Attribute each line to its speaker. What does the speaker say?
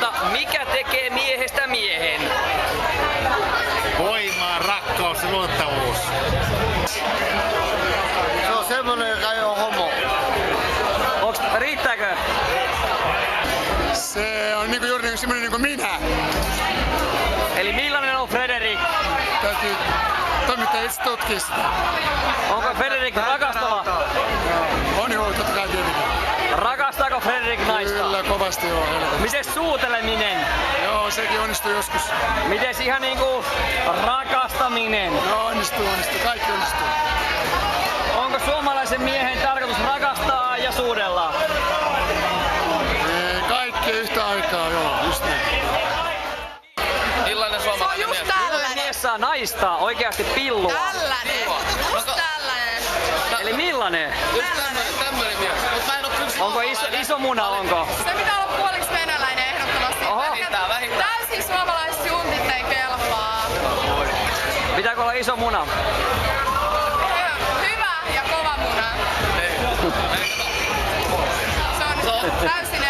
Speaker 1: Mutta mikä tekee miehestä miehen?
Speaker 2: Voima, rakkaus ja luottavuus.
Speaker 3: Se on semmonen, joka ei oo homo.
Speaker 1: Riittääkö?
Speaker 2: Se on niinku juuri semmonen niinku minä.
Speaker 1: Eli millainen on Frederik?
Speaker 2: Täytyy toimittaja itse tutkia sitä.
Speaker 1: Onko Frederik rakastava?
Speaker 2: On joo, totta kai tietenkin.
Speaker 1: Rakastaako Frederik naista?
Speaker 2: Kyllä, kovasti joo.
Speaker 1: Mites suuteleminen?
Speaker 2: Joo, sekin onnistuu joskus.
Speaker 1: Mites ihan niinku rakastaminen?
Speaker 2: No onnistuu. Kaikki onnistuu.
Speaker 1: Onko suomalaisen miehen tarkoitus rakastaa ja suudella?
Speaker 2: Kaikki yhtä aikaa, joo, just näin.
Speaker 1: Millainen
Speaker 4: Se on
Speaker 1: suomalainen
Speaker 4: just
Speaker 1: mies?
Speaker 4: tällainen.
Speaker 1: Mies saa naista oikeasti pillua.
Speaker 4: Tällainen. Just tällainen.
Speaker 1: Eli millainen?
Speaker 4: Just
Speaker 1: tämmönen mies. Onko iso muna, onko?
Speaker 4: Se pitää olla puoliksi venäläinen ehdottomasti.
Speaker 1: Oho.
Speaker 4: Täysin suomalaiset juntit ei kelpaa.
Speaker 1: Pitääkö olla iso muna?
Speaker 4: Hyvä ja kova muna. Se on täysin